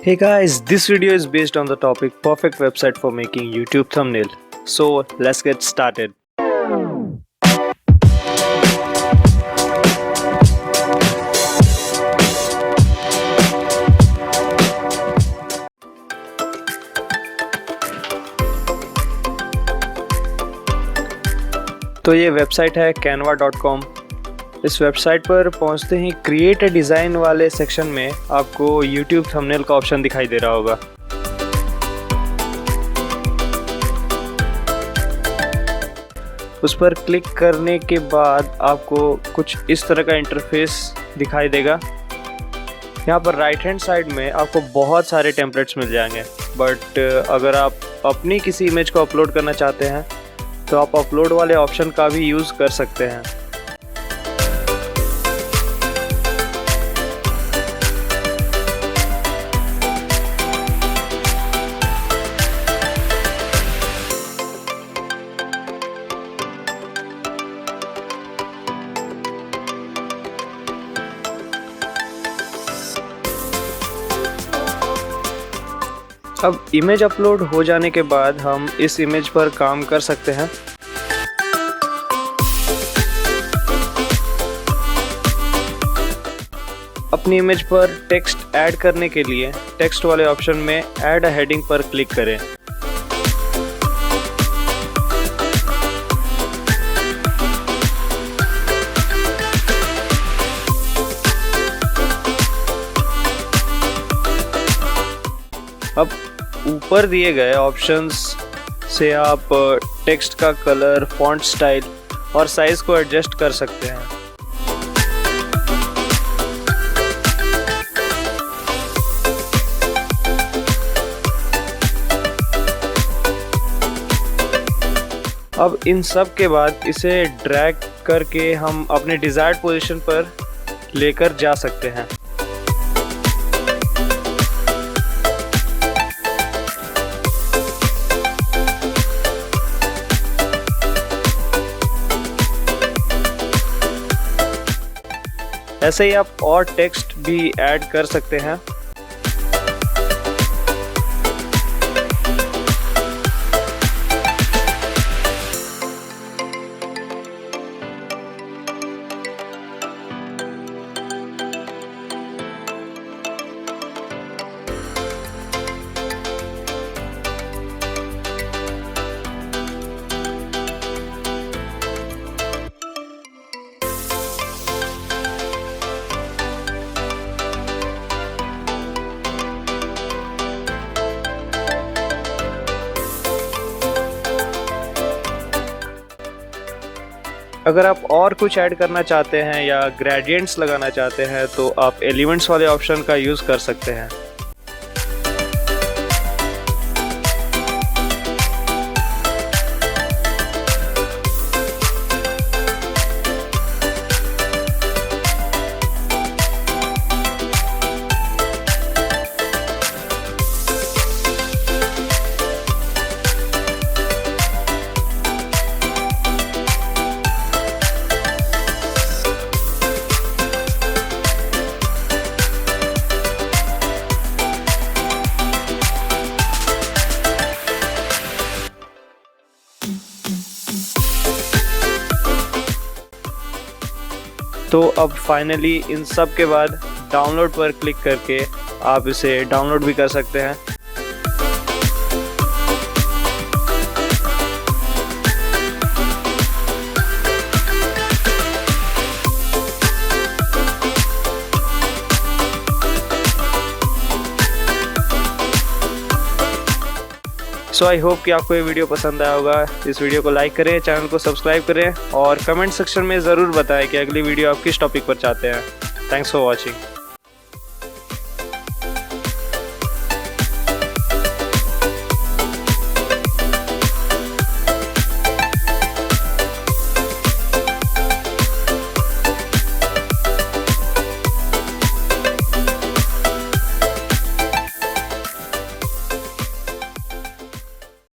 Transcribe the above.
Hey guys, this video is based on the topic perfect website for making YouTube thumbnail. So let's get started. तो ये website है canva.com। इस website पर पहुंचते ही create a design वाले section में आपको YouTube थंबनेल का ऑप्शन दिखाई दे रहा होगा। उस पर क्लिक करने के बाद आपको कुछ इस तरह का इंटरफेस दिखाई देगा। यहाँ पर राइट हैंड साइड में आपको बहुत सारे टेम्पलेट्स मिल जाएंगे, बट अगर आप अपनी किसी इमेज को अपलोड करना चाहते हैं तो आप अपलोड वाले ऑप्शन का भी यूज़ कर सकते हैं। अब इमेज अपलोड हो जाने के बाद हम इस इमेज पर काम कर सकते हैं। अपनी इमेज पर टेक्स्ट ऐड करने के लिए टेक्स्ट वाले ऑप्शन में ऐड अ हेडिंग पर क्लिक करें। अब ऊपर दिए गए ऑप्शंस से आप टेक्स्ट का कलर, फॉन्ट स्टाइल और साइज को एडजस्ट कर सकते हैं। अब इन सब के बाद इसे ड्रैग करके हम अपने डिज़ायर्ड पोजीशन पर लेकर जा सकते हैं। ऐसे ही आप और टेक्स्ट भी ऐड कर सकते हैं। अगर आप और कुछ ऐड करना चाहते हैं या ग्रेडियंट्स लगाना चाहते हैं तो आप एलिमेंट्स वाले ऑप्शन का यूज़ कर सकते हैं। तो अब फाइनली इन सब के बाद डाउनलोड पर क्लिक करके आप इसे डाउनलोड भी कर सकते हैं। सो आई होप कि आपको ये वीडियो पसंद आया होगा। इस वीडियो को लाइक करें, चैनल को सब्सक्राइब करें और कमेंट सेक्शन में ज़रूर बताएं कि अगली वीडियो आप किस टॉपिक पर चाहते हैं। Thanks for watching.